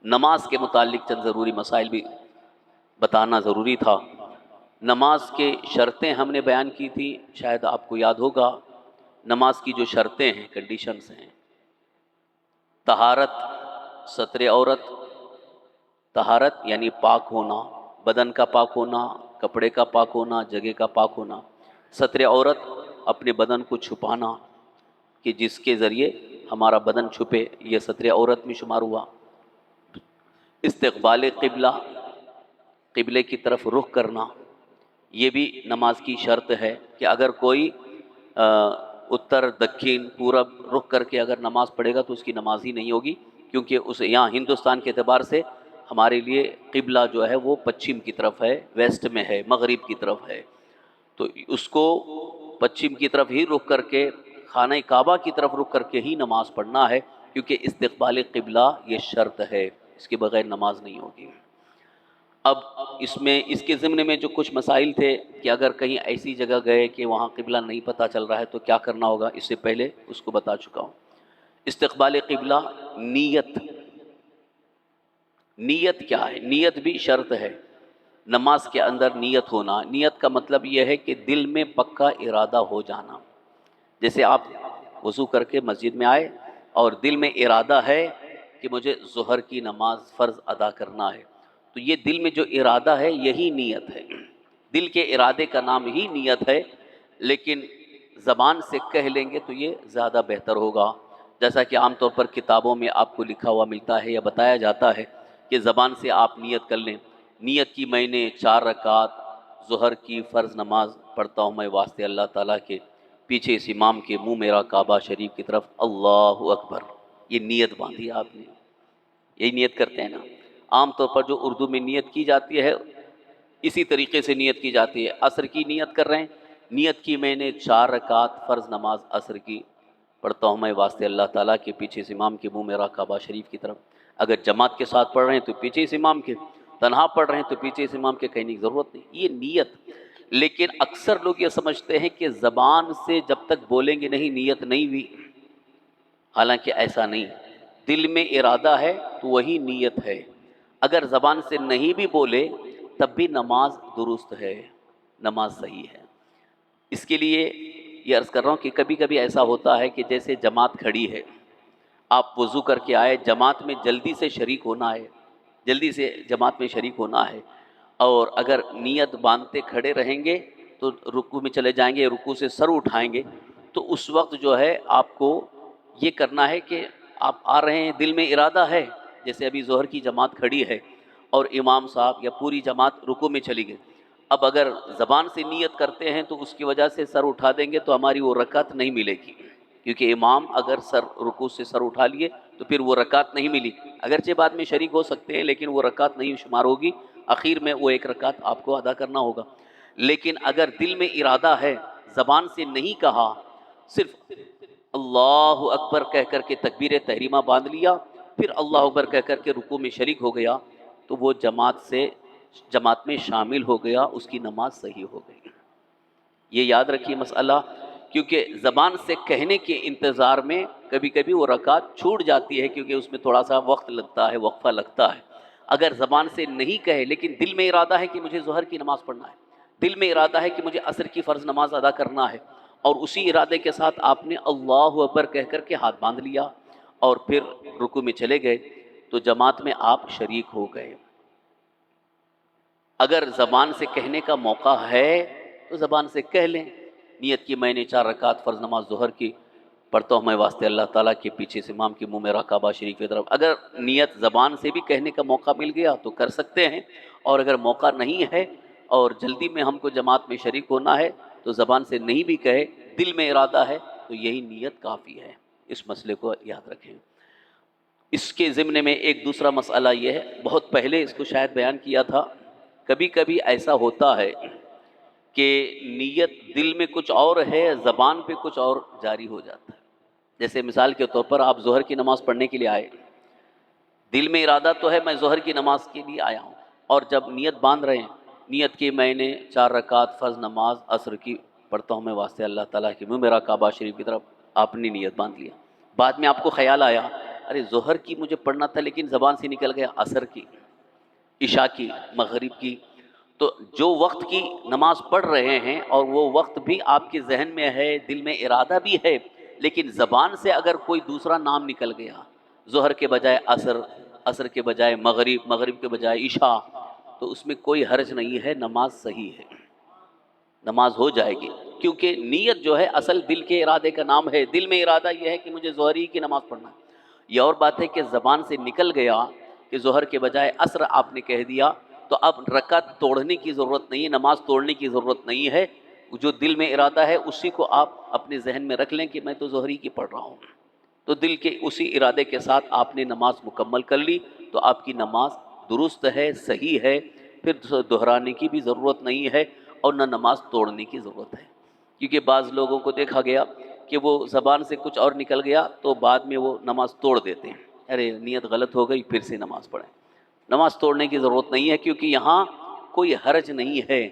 نماز کے متعلق چند ضروری مسائل بھی بتانا ضروری تھا۔ نماز کے شرطیں ہم نے بیان کی تھی، شاید آپ کو یاد ہوگا۔ نماز کی جو شرطیں ہیں، کنڈیشنز ہیں: طہارت، ستر عورت۔ طہارت یعنی پاک ہونا، بدن کا پاک ہونا، کپڑے کا پاک ہونا، جگہ کا پاک ہونا۔ ستر عورت، اپنے بدن کو چھپانا کہ جس کے ذریعے ہمارا بدن چھپے، یہ ستر عورت میں شمار ہوا۔ استقبال قبلہ، قبلے کی طرف رخ کرنا، یہ بھی نماز کی شرط ہے کہ اگر کوئی اتر، دکھن، پورب رخ کر کے اگر نماز پڑھے گا تو اس کی نماز ہی نہیں ہوگی، کیونکہ اسے یہاں ہندوستان کے اعتبار سے ہمارے لیے قبلہ جو ہے وہ پچھم کی طرف ہے، ویسٹ میں ہے، مغرب کی طرف ہے، تو اس کو پچھم کی طرف ہی رخ کر کے، خانہ کعبہ کی طرف رخ کر کے ہی نماز پڑھنا ہے، کیونکہ استقبال قبلہ یہ شرط ہے، اس کے بغیر نماز نہیں ہوگی۔ اب اس کے ضمن میں جو کچھ مسائل تھے کہ اگر کہیں ایسی جگہ گئے کہ وہاں قبلہ نہیں پتہ چل رہا ہے تو کیا کرنا ہوگا، اس سے پہلے اس کو بتا چکا ہوں۔ استقبال قبلہ، نیت۔ نیت کیا ہے؟ نیت بھی شرط ہے نماز کے اندر، نیت ہونا۔ نیت کا مطلب یہ ہے کہ دل میں پکا ارادہ ہو جانا۔ جیسے آپ وضو کر کے مسجد میں آئے اور دل میں ارادہ ہے کہ مجھے ظہر کی نماز فرض ادا کرنا ہے، تو یہ دل میں جو ارادہ ہے یہی نیت ہے۔ دل کے ارادے کا نام ہی نیت ہے، لیکن زبان سے کہہ لیں گے تو یہ زیادہ بہتر ہوگا، جیسا کہ عام طور پر کتابوں میں آپ کو لکھا ہوا ملتا ہے یا بتایا جاتا ہے کہ زبان سے آپ نیت کر لیں۔ نیت کی میں نے 4 رکعات ظہر کی فرض نماز پڑھتا ہوں میں واسطے اللہ تعالیٰ کے، پیچھے اس امام کے منہ میرا کعبہ شریف کی طرف، اللہ اکبر۔ یہ نیت باندھی آپ نے، یہی نیت کرتے ہیں نا۔ عام طور پر جو اردو میں نیت کی جاتی ہے اسی طریقے سے نیت کی جاتی ہے۔ عصر کی نیت کر رہے ہیں، نیت کی میں نے 4 رکعات فرض نماز عصر کی پڑھتا ہوں میں واسطے اللہ تعالیٰ کے، پیچھے اس امام کے منہ میرا کعبہ شریف کی طرف۔ اگر جماعت کے ساتھ پڑھ رہے ہیں تو پیچھے اس امام کے، تنہا پڑھ رہے ہیں تو پیچھے اس امام کے کہنے کی ضرورت نہیں، یہ نیت۔ لیکن اکثر لوگ یہ سمجھتے ہیں کہ زبان سے جب تک بولیں گے نہیں نیت نہیں ہوئی، حالانکہ ایسا نہیں۔ دل میں ارادہ ہے تو وہی نیت ہے، اگر زبان سے نہیں بھی بولے تب بھی نماز درست ہے، نماز صحیح ہے۔ اس کے لیے یہ عرض کر رہا ہوں کہ کبھی کبھی ایسا ہوتا ہے کہ جیسے جماعت کھڑی ہے، آپ وضو کر کے آئے، جماعت میں جلدی سے شریک ہونا ہے، جلدی سے جماعت میں شریک ہونا ہے، اور اگر نیت باندھتے کھڑے رہیں گے تو رکوع میں چلے جائیں گے، رکوع سے سر اٹھائیں گے، تو اس وقت جو ہے آپ کو یہ کرنا ہے کہ آپ آ رہے ہیں، دل میں ارادہ ہے، جیسے ابھی ظہر کی جماعت کھڑی ہے اور امام صاحب یا پوری جماعت رکوع میں چلی گئی، اب اگر زبان سے نیت کرتے ہیں تو اس کی وجہ سے سر اٹھا دیں گے تو ہماری وہ رکعت نہیں ملے گی، کیونکہ امام اگر رکوع سے سر اٹھا لیے تو پھر وہ رکعت نہیں ملی، اگرچہ بعد میں شریک ہو سکتے ہیں لیکن وہ رکعت نہیں شمار ہوگی، اخیر میں وہ 1 رکعت آپ کو ادا کرنا ہوگا۔ لیکن اگر دل میں ارادہ ہے، زبان سے نہیں کہا، صرف اللہ اکبر کہہ کر کے تکبیر تحریمہ باندھ لیا، پھر اللہ اکبر کہہ کر کے رکوع میں شریک ہو گیا، تو وہ جماعت میں شامل ہو گیا، اس کی نماز صحیح ہو گئی۔ یہ یاد رکھیے مسئلہ، کیونکہ زبان سے کہنے کے انتظار میں کبھی کبھی وہ رکعت چھوٹ جاتی ہے، کیونکہ اس میں تھوڑا سا وقت لگتا ہے، وقفہ لگتا ہے۔ اگر زبان سے نہیں کہے لیکن دل میں ارادہ ہے کہ مجھے ظہر کی نماز پڑھنا ہے، دل میں ارادہ ہے کہ مجھے عصر کی فرض نماز ادا کرنا ہے، اور اسی ارادے کے ساتھ آپ نے اللہ اکبر کہہ کر کے ہاتھ باندھ لیا اور پھر رکوع میں چلے گئے، تو جماعت میں آپ شریک ہو گئے۔ اگر زبان سے کہنے کا موقع ہے تو زبان سے کہہ لیں، نیت کی میں نے 4 رکعت فرض نماز ظہر کی پڑھتا ہوں میں واسطے اللہ تعالیٰ کے، پیچھے سے امام کے منہ میرا کعبہ شریف کی طرف۔ اگر نیت زبان سے بھی کہنے کا موقع مل گیا تو کر سکتے ہیں، اور اگر موقع نہیں ہے اور جلدی میں ہم کو جماعت میں شریک ہونا ہے تو زبان سے نہیں بھی کہے، دل میں ارادہ ہے تو یہی نیت کافی ہے۔ اس مسئلے کو یاد رکھیں۔ اس کے ضمن میں ایک دوسرا مسئلہ یہ ہے، بہت پہلے اس کو شاید بیان کیا تھا، کبھی کبھی ایسا ہوتا ہے کہ نیت دل میں کچھ اور ہے، زبان پہ کچھ اور جاری ہو جاتا ہے۔ جیسے مثال کے طور پر آپ ظہر کی نماز پڑھنے کے لیے آئے، دل میں ارادہ تو ہے میں ظہر کی نماز کے لیے آیا ہوں، اور جب نیت باندھ رہے ہیں، نیت کی میں نے 4 رکعت فرض نماز عصر کی پڑھتا ہوں میں واسطے اللہ تعالیٰ کی، منہ میرا کعبہ شریف کی طرف، آپ نے نیت باندھ لیا، بعد میں آپ کو خیال آیا ارے ظہر کی مجھے پڑھنا تھا لیکن زبان سے نکل گیا عصر کی، عشاء کی، مغرب کی. تو جو وقت کی نماز پڑھ رہے ہیں اور وہ وقت بھی آپ کے ذہن میں ہے، دل میں ارادہ بھی ہے، لیکن زبان سے اگر کوئی دوسرا نام نکل گیا، ظہر کے بجائے عصر، عصر کے بجائے مغرب، مغرب کے بجائے عشاء، تو اس میں کوئی حرج نہیں ہے، نماز صحیح ہے، نماز ہو جائے گی. کیونکہ نیت جو ہے اصل دل کے ارادے کا نام ہے. دل میں ارادہ یہ ہے کہ مجھے ظہری کی نماز پڑھنا ہے. یہ اور بات ہے کہ زبان سے نکل گیا کہ ظہر کے بجائے عصر آپ نے کہہ دیا، تو اب رکعت توڑنے کی ضرورت نہیں ہے، نماز توڑنے کی ضرورت نہیں ہے. جو دل میں ارادہ ہے اسی کو آپ اپنے ذہن میں رکھ لیں کہ میں تو ظہری کی پڑھ رہا ہوں، تو دل کے اسی ارادے کے ساتھ آپ نے نماز مکمل کر لی، تو آپ کی نماز درست ہے، صحیح ہے. پھر دہرانے کی بھی ضرورت نہیں ہے اور نہ نماز توڑنے کی ضرورت ہے. کیونکہ بعض لوگوں کو دیکھا گیا کہ وہ زبان سے کچھ اور نکل گیا تو بعد میں وہ نماز توڑ دیتے ہیں. ارے نیت غلط ہو گئی، پھر سے نماز پڑھیں. نماز توڑنے کی ضرورت نہیں ہے، کیونکہ یہاں کوئی حرج نہیں ہے،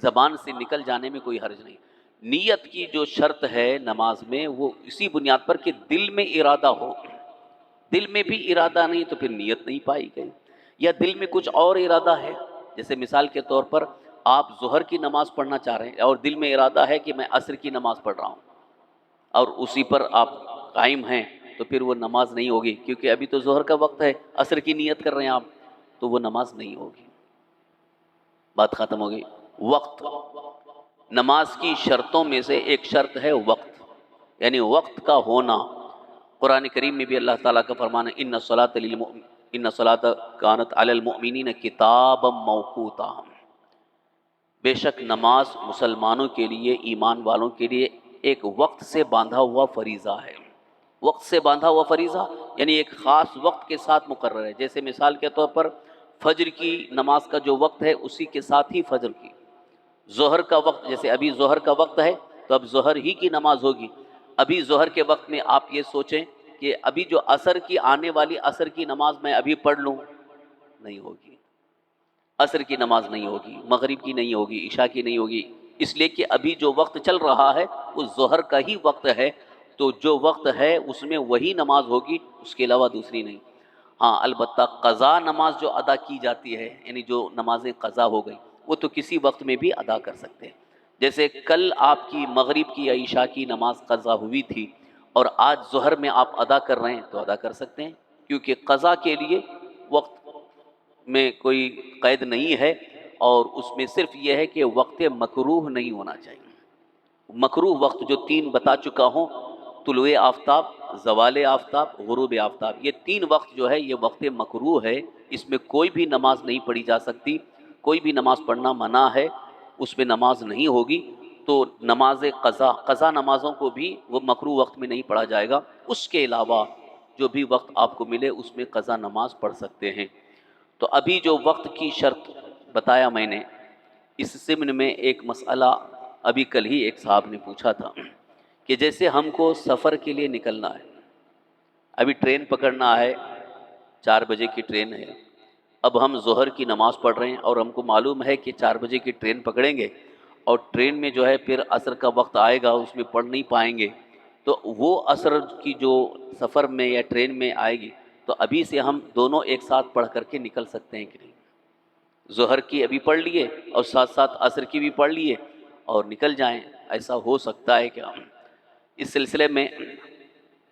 زبان سے نکل جانے میں کوئی حرج نہیں. نیت کی جو شرط ہے نماز میں وہ اسی بنیاد پر کہ دل میں ارادہ ہو. دل میں بھی ارادہ نہیں تو پھر نیت نہیں پائی گئی. یا دل میں کچھ اور ارادہ ہے، جیسے مثال کے طور پر آپ ظہر کی نماز پڑھنا چاہ رہے ہیں اور دل میں ارادہ ہے کہ میں عصر کی نماز پڑھ رہا ہوں اور اسی پر آپ قائم ہیں، تو پھر وہ نماز نہیں ہوگی، کیونکہ ابھی تو ظہر کا وقت ہے، عصر کی نیت کر رہے ہیں آپ، تو وہ نماز نہیں ہوگی. بات ختم ہو گئی. وقت، نماز کی شرطوں میں سے ایک شرط ہے وقت، یعنی وقت کا ہونا. قرآن کریم میں بھی اللہ تعالیٰ کا فرمان ہے ان الصلاۃ کانت علی المؤمنین کتابا موقوتا. بے شک نماز مسلمانوں کے لیے، ایمان والوں کے لیے ایک وقت سے باندھا ہوا فریضہ ہے. وقت سے باندھا ہوا فریضہ یعنی ایک خاص وقت کے ساتھ مقرر ہے. جیسے مثال کے طور پر فجر کی نماز کا جو وقت ہے اسی کے ساتھ ہی فجر کی. ظہر کا وقت، جیسے ابھی ظہر کا وقت ہے تو اب ظہر ہی کی نماز ہوگی. ابھی ظہر کے وقت میں آپ یہ سوچیں کہ ابھی جو عصر کی آنے والی عصر کی نماز میں ابھی پڑھ لوں، نہیں ہوگی. عصر کی نماز نہیں ہوگی، مغرب کی نہیں ہوگی، عشاء کی نہیں ہوگی، اس لیے کہ ابھی جو وقت چل رہا ہے وہ ظہر کا ہی وقت ہے. تو جو وقت ہے اس میں وہی نماز ہوگی، اس کے علاوہ دوسری نہیں. ہاں البتہ قضا نماز جو ادا کی جاتی ہے، یعنی جو نمازیں قضا ہو گئی، وہ تو کسی وقت میں بھی ادا کر سکتے ہیں. جیسے کل آپ کی مغرب کی یا عشاء کی نماز قضا ہوئی تھی اور آج ظہر میں آپ ادا کر رہے ہیں تو ادا کر سکتے ہیں، کیونکہ قضا کے لیے وقت میں کوئی قید نہیں ہے. اور اس میں صرف یہ ہے کہ وقت مکروہ نہیں ہونا چاہیے. مکروہ وقت جو تین بتا چکا ہوں، طلوع آفتاب، زوال آفتاب، غروب آفتاب، یہ تین وقت جو ہے یہ وقت مکروہ ہے. اس میں کوئی بھی نماز نہیں پڑھی جا سکتی، کوئی بھی نماز پڑھنا منع ہے، اس میں نماز نہیں ہوگی. تو نماز قضا نمازوں کو بھی وہ مکروہ وقت میں نہیں پڑھا جائے گا. اس کے علاوہ جو بھی وقت آپ کو ملے اس میں قضا نماز پڑھ سکتے ہیں. تو ابھی جو وقت کی شرط بتایا میں نے، اس ضمن میں ایک مسئلہ ابھی کل ہی ایک صاحب نے پوچھا تھا کہ جیسے ہم کو سفر کے لیے نکلنا ہے، ابھی ٹرین پکڑنا ہے، 4 بجے کی ٹرین ہے. اب ہم ظہر کی نماز پڑھ رہے ہیں اور ہم کو معلوم ہے کہ 4 بجے کی ٹرین پکڑیں گے اور ٹرین میں جو ہے پھر عصر کا وقت آئے گا، اس میں پڑھ نہیں پائیں گے. تو وہ عصر کی جو سفر میں یا ٹرین میں آئے گی، تو ابھی سے ہم دونوں ایک ساتھ پڑھ کر کے نکل سکتے ہیں کہ نہیں؟ ظہر کی ابھی پڑھ لیے اور ساتھ ساتھ عصر کی بھی پڑھ لیے اور نکل جائیں، ایسا ہو سکتا ہے کیا؟ اس سلسلے میں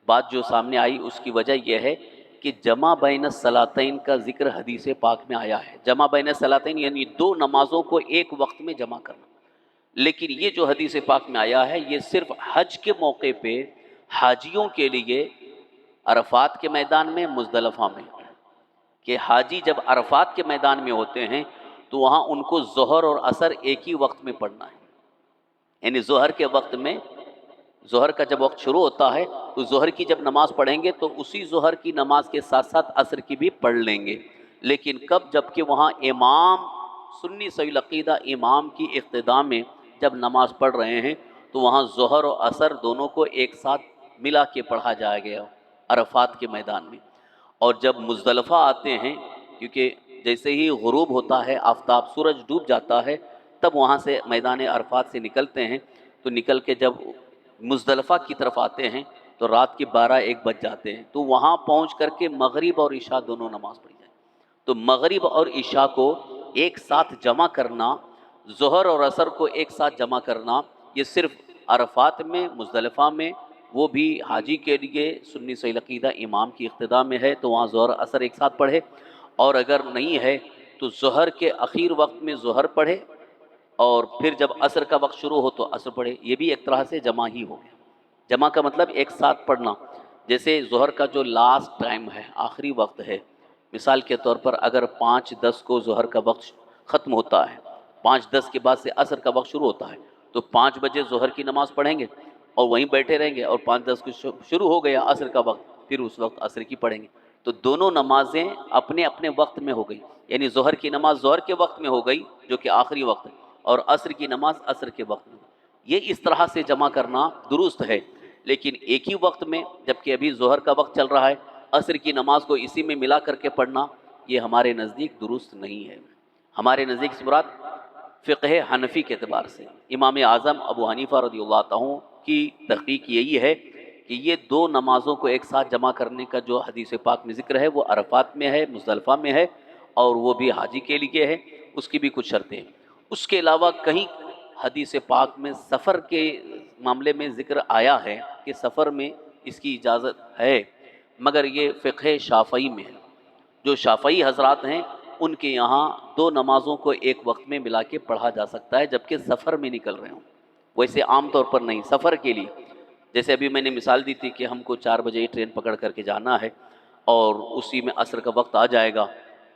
بات جو سامنے آئی اس کی وجہ یہ ہے کہ جمع بین الصلاتین کا ذکر حدیث پاک میں آیا ہے. جمع بین الصلاتین یعنی دو نمازوں کو ایک وقت میں جمع کرنا. لیکن یہ جو حدیث پاک میں آیا ہے یہ صرف حج کے موقع پہ حاجیوں کے لیے عرفات کے میدان میں، مزدلفہ میں، کہ حاجی جب عرفات کے میدان میں ہوتے ہیں تو وہاں ان کو ظہر اور عصر ایک ہی وقت میں پڑھنا ہے. یعنی ظہر کے وقت میں، ظہر کا جب وقت شروع ہوتا ہے تو ظہر کی جب نماز پڑھیں گے تو اسی ظہر کی نماز کے ساتھ ساتھ عصر کی بھی پڑھ لیں گے. لیکن کب؟ جب کہ وہاں امام سنی صحیح العقیدہ امام کی اقتداء میں جب نماز پڑھ رہے ہیں تو وہاں ظہر اور عصر دونوں کو ایک ساتھ ملا کے پڑھا جائے گیا عرفات کے میدان میں. اور جب مزدلفہ آتے ہیں، کیونکہ جیسے ہی غروب ہوتا ہے، آفتاب سورج ڈوب جاتا ہے، تب وہاں سے میدان عرفات سے نکلتے ہیں. تو نکل کے جب مزدلفہ کی طرف آتے ہیں تو رات کے 12-1 بج جاتے ہیں، تو وہاں پہنچ کر کے مغرب اور عشاء دونوں نماز پڑھی جائے۔ تو مغرب اور عشاء کو ایک ساتھ جمع کرنا، ظہر اور عصر کو ایک ساتھ جمع کرنا، یہ صرف عرفات میں، مزدلفہ میں، وہ بھی حاجی کے لیے سنی صحیح عقیدہ امام کی اقتداء میں ہے تو وہاں ظہر عصر ایک ساتھ پڑھے، اور اگر نہیں ہے تو ظہر کے اخیر وقت میں ظہر پڑھے، اور پھر جب عصر کا وقت شروع ہو تو عصر پڑھے۔ یہ بھی ایک طرح سے جمع ہی ہو گیا۔ جمع کا مطلب ایک ساتھ پڑھنا۔ جیسے ظہر کا جو لاسٹ ٹائم ہے، آخری وقت ہے، مثال کے طور پر اگر 5:10 کو ظہر کا وقت ختم ہوتا ہے، 5:10 کے بعد سے عصر کا وقت شروع ہوتا ہے، تو 5 بجے ظہر کی نماز پڑھیں گے اور وہیں بیٹھے رہیں گے، اور 5:10 کو شروع ہو گیا عصر کا وقت، پھر اس وقت عصر کی پڑھیں گے۔ تو دونوں نمازیں اپنے اپنے وقت میں ہو گئی، یعنی ظہر کی نماز ظہر کے وقت میں ہو گئی جو کہ آخری وقت ہے، اور عصر کی نماز عصر کے وقت میں۔ یہ اس طرح سے جمع کرنا درست ہے، لیکن ایک ہی وقت میں جبکہ ابھی ظہر کا وقت چل رہا ہے، عصر کی نماز کو اسی میں ملا کر کے پڑھنا، یہ ہمارے نزدیک درست نہیں ہے۔ ہمارے نزدیک سے مراد فقہ حنفی کے اعتبار سے امام اعظم ابو حنیفہ رضی اللہ عنہ کی تحقیق یہی ہے کہ یہ دو نمازوں کو ایک ساتھ جمع کرنے کا جو حدیث پاک میں ذکر ہے وہ عرفات میں ہے، مزدلفہ میں ہے، اور وہ بھی حاجی کے لیے ہے، اس کی بھی کچھ شرطیں ہیں۔ اس کے علاوہ کہیں حدیث پاک میں سفر کے معاملے میں ذکر آیا ہے کہ سفر میں اس کی اجازت ہے، مگر یہ فقہ شافعی میں ہے۔ جو شافعی حضرات ہیں ان کے یہاں دو نمازوں کو ایک وقت میں ملا کے پڑھا جا سکتا ہے جبکہ سفر میں نکل رہے ہوں، ویسے عام طور پر نہیں، سفر کے لیے۔ جیسے ابھی میں نے مثال دی تھی کہ ہم کو 4 بجے ٹرین پکڑ کر کے جانا ہے اور اسی میں عصر کا وقت آ جائے گا،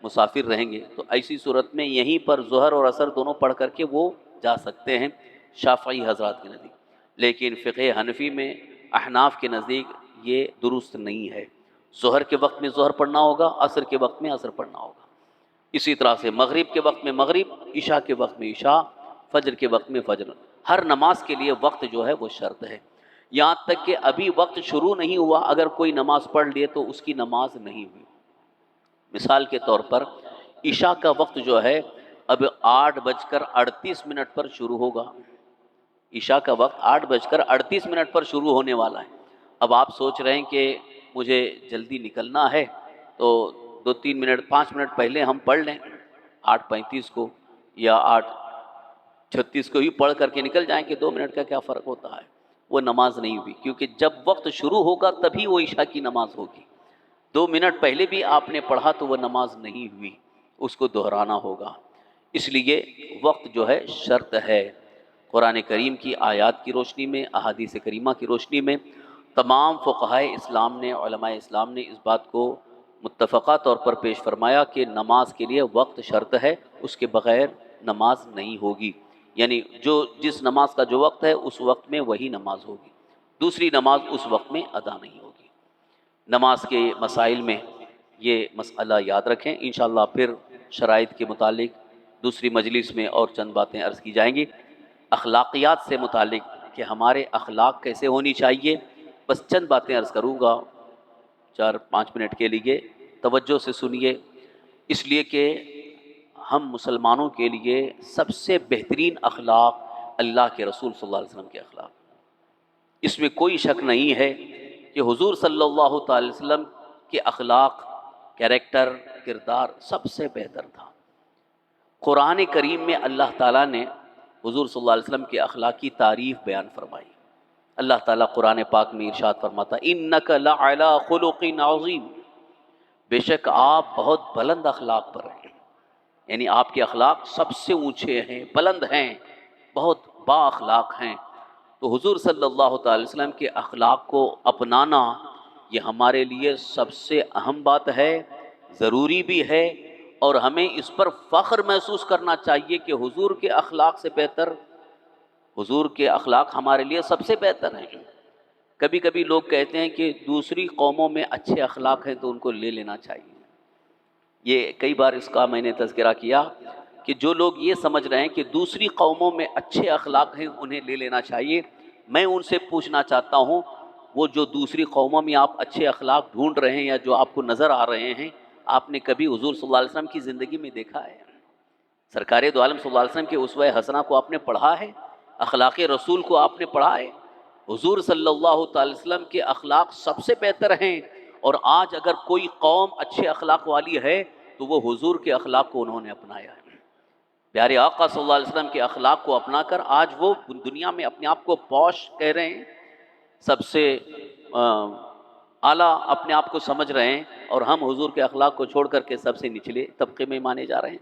مسافر رہیں گے، تو ایسی صورت میں یہیں پر ظہر اور عصر دونوں پڑھ کر کے وہ جا سکتے ہیں شافعی حضرات کے نزدیک۔ لیکن فقہ حنفی میں، احناف کے نزدیک یہ درست نہیں ہے۔ ظہر کے وقت میں ظہر پڑھنا ہوگا، عصر کے وقت میں عصر پڑھنا ہوگا۔ اسی طرح سے مغرب کے وقت میں مغرب، عشاء کے وقت میں عشاء، فجر کے وقت میں فجر۔ ہر نماز کے لیے وقت جو ہے وہ شرط ہے، یہاں تک کہ ابھی وقت شروع نہیں ہوا اگر کوئی نماز پڑھ لیے تو اس کی نماز نہیں ہوئی۔ مثال کے طور پر عشاء کا وقت جو ہے اب 8:38 پر شروع ہوگا، عشاء کا وقت 8:38 پر شروع ہونے والا ہے۔ اب آپ سوچ رہے ہیں کہ مجھے جلدی نکلنا ہے تو 2-3 منٹ 5 منٹ پہلے ہم پڑھ لیں، 8:35 کو یا 8:36 کو ہی پڑھ کر کے نکل جائیں کہ 2 منٹ کا کیا فرق ہوتا ہے، وہ نماز نہیں ہوئی، کیونکہ جب وقت شروع ہوگا تبھی وہ عشاء کی نماز ہوگی۔ 2 منٹ پہلے بھی آپ نے پڑھا تو وہ نماز نہیں ہوئی، اس کو دہرانا ہوگا۔ اس لیے وقت جو ہے شرط ہے۔ قرآن کریم کی آیات کی روشنی میں، احادیث کریمہ کی روشنی میں تمام فقہائے اسلام نے، علماء اسلام نے اس بات کو متفقہ طور پر پیش فرمایا کہ نماز کے لیے وقت شرط ہے، اس کے بغیر نماز نہیں ہوگی، یعنی جس نماز کا جو وقت ہے اس وقت میں وہی نماز ہوگی، دوسری نماز اس وقت میں ادا نہیں ہوگی۔ نماز کے مسائل میں یہ مسئلہ یاد رکھیں، انشاءاللہ پھر شرائط کے متعلق دوسری مجلس میں اور چند باتیں عرض کی جائیں گی۔ اخلاقیات سے متعلق کہ ہمارے اخلاق کیسے ہونی چاہیے، بس چند باتیں عرض کروں گا 4-5 منٹ کے لیے، توجہ سے سنیے، اس لیے کہ ہم مسلمانوں کے لیے سب سے بہترین اخلاق اللہ کے رسول صلی اللہ علیہ وسلم کے اخلاق، اس میں کوئی شک نہیں ہے کہ حضور صلی اللہ تعالی وسلم کے اخلاق، کیریکٹر، کردار سب سے بہتر تھا۔ قرآن کریم میں اللہ تعالیٰ نے حضور صلی اللہ علیہ وسلم کے اخلاق کی تعریف بیان فرمائی۔ اللہ تعالیٰ قرآن پاک میں ارشاد فرماتا انک لعلی خلق عظیم، بے شک آپ بہت بلند اخلاق پر ہیں، یعنی آپ کے اخلاق سب سے اونچے ہیں، بلند ہیں، بہت با اخلاق ہیں۔ تو حضور صلی اللہ تعالی وسلم کے اخلاق کو اپنانا یہ ہمارے لیے سب سے اہم بات ہے، ضروری بھی ہے، اور ہمیں اس پر فخر محسوس کرنا چاہیے کہ حضور کے اخلاق سے بہتر، حضور کے اخلاق ہمارے لیے سب سے بہتر ہیں۔ کبھی کبھی لوگ کہتے ہیں کہ دوسری قوموں میں اچھے اخلاق ہیں تو ان کو لے لینا چاہیے۔ یہ کئی بار اس کا میں نے تذکرہ کیا کہ جو لوگ یہ سمجھ رہے ہیں کہ دوسری قوموں میں اچھے اخلاق ہیں انہیں لے لینا چاہیے، میں ان سے پوچھنا چاہتا ہوں وہ جو دوسری قوموں میں آپ اچھے اخلاق ڈھونڈ رہے ہیں یا جو آپ کو نظر آ رہے ہیں، آپ نے کبھی حضور صلی اللہ علیہ وسلم کی زندگی میں دیکھا ہے؟ سرکار دو عالم صلی اللہ علیہ وسلم کے اسوہ حسنہ کو آپ نے پڑھا ہے؟ اخلاق رسول کو آپ نے پڑھا ہے؟ حضور صلی اللہ تعالی وسلم کے اخلاق سب سے بہتر ہیں، اور آج اگر کوئی قوم اچھے اخلاق والی ہے تو وہ حضور کے اخلاق کو انہوں نے اپنایا ہے۔ پیارے آقا صلی اللہ علیہ وسلم کے اخلاق کو اپنا کر آج وہ دنیا میں اپنے آپ کو پوش کہہ رہے ہیں، سب سے اعلیٰ اپنے آپ کو سمجھ رہے ہیں، اور ہم حضور کے اخلاق کو چھوڑ کر کے سب سے نچلے طبقے میں مانے جا رہے ہیں۔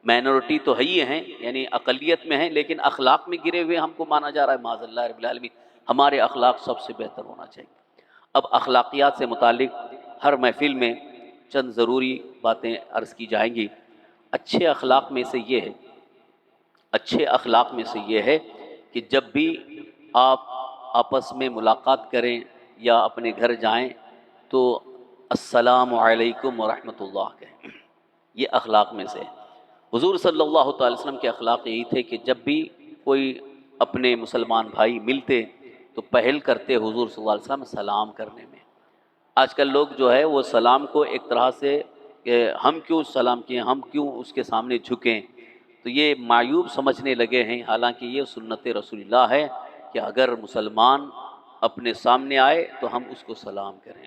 مائنورٹی تو ہے ہی ہیں، یعنی اقلیت میں ہیں، لیکن اخلاق میں گرے ہوئے ہم کو مانا جا رہا ہے۔ معاذ اللہ رب العالمین، ہمارے اخلاق سب سے بہتر ہونا چاہیے۔ اب اخلاقیات سے متعلق ہر محفل میں چند ضروری باتیں عرض کی جائیں گی۔ اچھے اخلاق میں سے یہ ہے کہ جب بھی آپ آپس میں ملاقات کریں یا اپنے گھر جائیں تو السلام علیکم ورحمۃ اللہ کہیں، یہ اخلاق میں سے ہے۔ حضور صلی اللہ تعالی وسلم کے اخلاق یہی تھے کہ جب بھی کوئی اپنے مسلمان بھائی ملتے تو پہل کرتے حضور صلی اللہ علیہ وسلم سلام کرنے میں۔ آج کل لوگ جو ہے وہ سلام کو ایک طرح سے کہ ہم کیوں سلام کیے، ہم کیوں اس کے سامنے جھکیں، تو یہ معیوب سمجھنے لگے ہیں، حالانکہ یہ سنت رسول اللہ ہے کہ اگر مسلمان اپنے سامنے آئے تو ہم اس کو سلام کریں،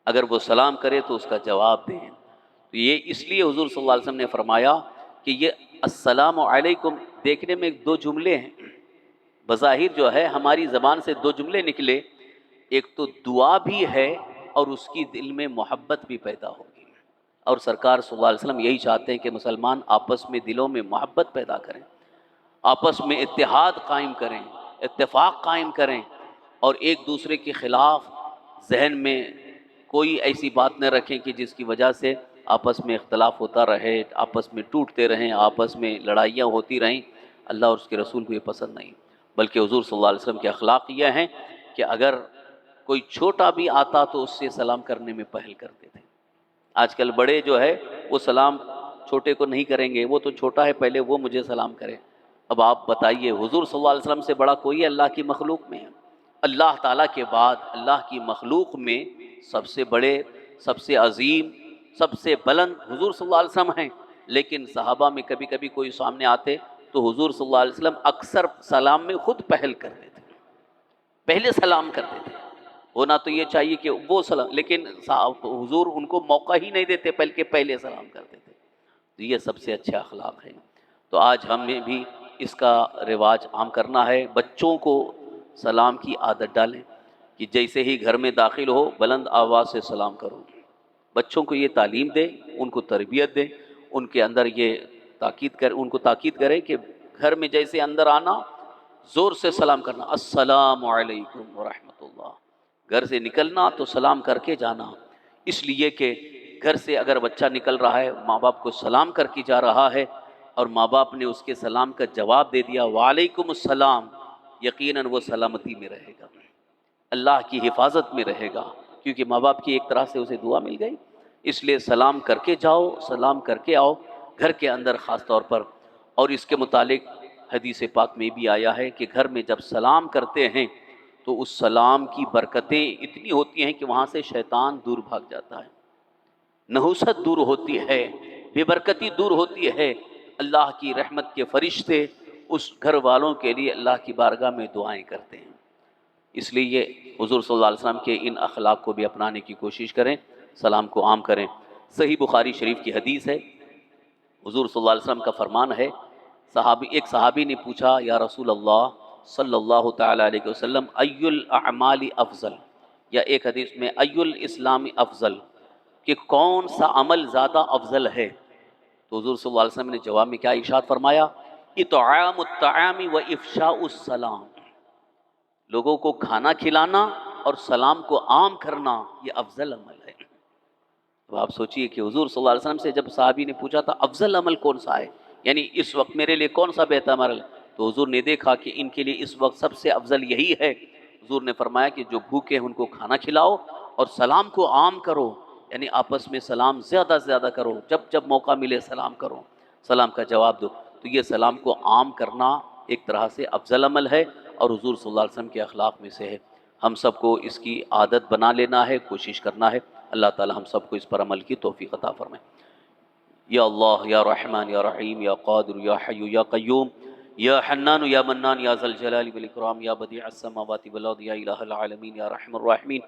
اگر وہ سلام کرے تو اس کا جواب دیں۔ تو یہ اس لیے حضور صلی اللہ علیہ وسلم نے فرمایا کہ یہ السلام علیکم دیکھنے میں دو جملے ہیں، بظاہر جو ہے ہماری زبان سے دو جملے نکلے، ایک تو دعا بھی ہے اور اس کی دل میں محبت بھی پیدا ہوگی، اور سرکار صلی اللہ علیہ وسلم یہی چاہتے ہیں کہ مسلمان آپس میں دلوں میں محبت پیدا کریں، آپس میں اتحاد قائم کریں، اتفاق قائم کریں، اور ایک دوسرے کے خلاف ذہن میں کوئی ایسی بات نہ رکھیں کہ جس کی وجہ سے آپس میں اختلاف ہوتا رہے، آپس میں ٹوٹتے رہیں، آپس میں لڑائیاں ہوتی رہیں۔ اللہ اور اس کے رسول کو یہ پسند نہیں، بلکہ حضور صلی اللہ علیہ وسلم کے اخلاق یہ ہیں کہ اگر کوئی چھوٹا بھی آتا تو اس سے سلام کرنے میں پہل کرتے تھے۔ آج کل بڑے جو ہے وہ سلام چھوٹے کو نہیں کریں گے، وہ تو چھوٹا ہے پہلے وہ مجھے سلام کرے۔ اب آپ بتائیے حضور صلی اللہ علیہ وسلم سے بڑا کوئی اللہ کی مخلوق میں ہے؟ اللہ تعالیٰ کے بعد اللہ کی مخلوق میں سب سے بڑے، سب سے عظیم، سب سے بلند حضور صلی اللہ علیہ وسلم ہیں، لیکن صحابہ میں کبھی کبھی کوئی سامنے آتے تو حضور صلی اللہ علیہ وسلم اکثر سلام میں خود پہل کرتے تھے، پہلے سلام کرتے تھے۔ ہونا تو یہ چاہیے کہ وہ سلام، لیکن حضور ان کو موقع ہی نہیں دیتے بلکہ پہلے سلام کرتے تھے۔ تو یہ سب سے اچھا اخلاق ہے۔ تو آج ہمیں بھی اس کا رواج عام کرنا ہے، بچوں کو سلام کی عادت ڈالیں کہ جیسے ہی گھر میں داخل ہو بلند آواز سے سلام کرو۔ بچوں کو یہ تعلیم دیں، ان کو تربیت دیں، ان کے اندر یہ ان کو تاکید کریں کہ گھر میں جیسے اندر آنا زور سے سلام کرنا، السلام علیکم ورحمۃ اللہ، گھر سے نکلنا تو سلام کر کے جانا، اس لیے کہ گھر سے اگر بچہ نکل رہا ہے ماں باپ کو سلام کر کے جا رہا ہے اور ماں باپ نے اس کے سلام کا جواب دے دیا وعلیکم السلام، یقیناً وہ سلامتی میں رہے گا، اللہ کی حفاظت میں رہے گا، کیونکہ ماں باپ کی ایک طرح سے اسے دعا مل گئی۔ اس لیے سلام کر کے جاؤ، سلام کر کے آؤ گھر کے اندر خاص طور پر۔ اور اس کے متعلق حدیث پاک میں بھی آیا ہے کہ گھر میں جب سلام کرتے ہیں تو اس سلام کی برکتیں اتنی ہوتی ہیں کہ وہاں سے شیطان دور بھاگ جاتا ہے، نحوست دور ہوتی ہے، بے برکتی دور ہوتی ہے، اللہ کی رحمت کے فرشتے اس گھر والوں کے لیے اللہ کی بارگاہ میں دعائیں کرتے ہیں۔ اس لیے یہ حضور صلی اللہ علیہ وسلم کے ان اخلاق کو بھی اپنانے کی کوشش کریں، سلام کو عام کریں۔ صحیح بخاری شریف کی حدیث ہے، حضور صلی اللہ علیہ وسلم کا فرمان ہے، ایک صحابی نے پوچھا یا رسول اللہ صلی اللہ تعالیٰ علیہ وسلم ای الاعمال افضل، یا ایک حدیث میں ای الاسلام افضل، کہ کون سا عمل زیادہ افضل ہے؟ تو حضور صلی اللہ علیہ وسلم نے جواب میں کیا ارشاد فرمایا؟ اطعام الطعام و افشاء السلام، لوگوں کو کھانا کھلانا اور سلام کو عام کرنا، یہ افضل عمل ہے۔ اب آپ سوچئے کہ حضور صلی اللہ علیہ وسلم سے جب صحابی نے پوچھا تھا افضل عمل کون سا ہے، یعنی اس وقت میرے لیے کون سا بہتر عمل ہے، تو حضور نے دیکھا کہ ان کے لیے اس وقت سب سے افضل یہی ہے۔ حضور نے فرمایا کہ جو بھوکے ہیں ان کو کھانا کھلاؤ اور سلام کو عام کرو، یعنی آپس میں سلام زیادہ سے زیادہ کرو، جب جب موقع ملے سلام کرو، سلام کا جواب دو۔ تو یہ سلام کو عام کرنا ایک طرح سے افضل عمل ہے اور حضور صلی اللہ علیہ وسلم کے اخلاق میں سے ہے۔ ہم سب کو اس کی عادت بنا لینا ہے، کوشش کرنا ہے۔ اللہ تعالی ہم سب کو اس پر عمل کی توفیق عطا فرمائے۔ یا اللہ یا رحمان یا رحیم یا قادر یا حی یا قیوم یا حنان یا منان یا ذا الجلال والاکرام یا بدیع السماوات والارض یا الہ العالمین یا رحم الراحمین۔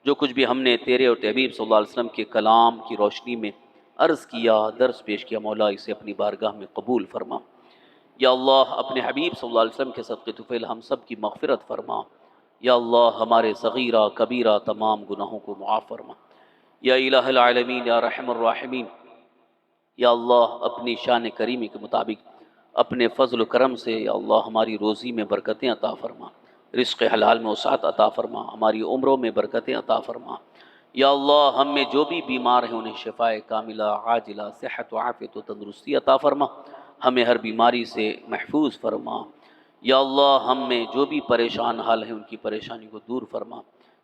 جو کچھ بھی ہم نے تیرے اور تیرے حبیب صلی اللہ علیہ وسلم کے کلام کی روشنی میں عرض کیا، درس پیش کیا، مولا اسے اپنی بارگاہ میں قبول فرما۔ یا اللہ اپنے حبیب صلی اللہ علیہ وسلم کے صدقے طفیل ہم سب کی مغفرت فرما۔ یا اللہ ہمارے صغیرہ کبیرہ تمام گناہوں کو معاف فرما۔ یا الہ العالمین یا رحم الراحمین، یا اللہ اپنی شان کریمی کے مطابق اپنے فضل و کرم سے یا اللہ ہماری روزی میں برکتیں عطا فرما، رزق حلال میں وسعت عطا فرما، ہماری عمروں میں برکتیں عطا فرما۔ یا اللہ ہم میں جو بھی بیمار ہیں انہیں شفاء کاملہ عاجلہ صحت و عافیت و تندرستی عطا فرما، ہمیں ہر بیماری سے محفوظ فرما۔ یا اللہ ہم میں جو بھی پریشان حال ہیں ان کی پریشانی کو دور فرما۔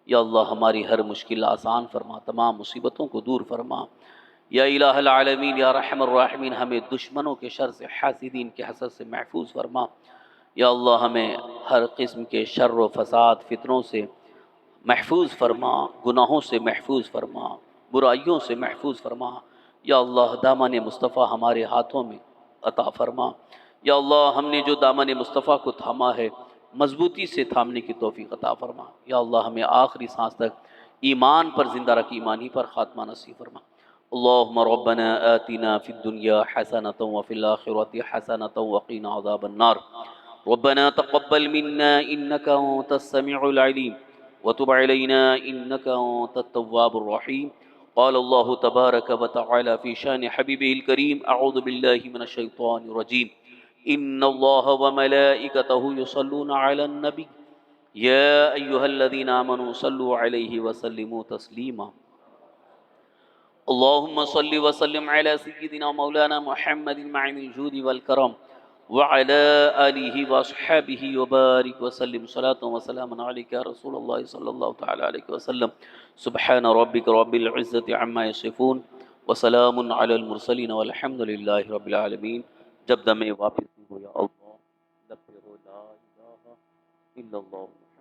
یا اللہ ہماری ہر مشکل آسان فرما، تمام مصیبتوں کو دور فرما۔ یا الہ العالمین یا رحم الراحمین ہمیں دشمنوں کے شر سے، حاسدین کے حسد سے محفوظ فرما۔ یا اللہ ہمیں ہر قسم کے شر و فساد فتنوں سے محفوظ فرما، گناہوں سے محفوظ فرما، برائیوں سے محفوظ فرما۔ یا اللہ دامن مصطفیٰ ہمارے ہاتھوں میں عطا فرما۔ یا اللہ ہم نے جو دامن مصطفیٰ کو تھاما ہے مضبوطی سے تھامنے کی توفیق عطا فرما۔ یا اللہ ہمیں آخری سانس تک ایمان پر زندہ رکھ، ایمانی پر خاتمہ نصیب فرما۔ اللهم ربنا آتنا في الدنيا حسنة وفي الآخرة حسنة وقنا عذاب النار۔ ربنا تقبل منا إنك أنت السميع العليم وتب علينا إنك أنت التواب الرحيم۔ قال الله تبارك وتعالى في شان حبيبه الكريم: أعوذ بالله من الشيطان الرجيم، إن الله وملائكته يصلون على النبي يا أيها الذين آمنوا صلوا عليه وسلموا تسليما۔ اللهم صل وسلم على سيدنا مولانا محمد معين الجود والكرم وعلى آله وأصحابه وبارك وسلم صلاة وسلاما عليك يا رسول الله صلى الله تعالى عليه وسلم۔ سبحان ربك رب العزة عما يصفون وسلام على المرسلين والحمد لله رب العالمين۔ جب دم واپس ہو یا اللہ، لبے ہو لا الہ الا اللہ۔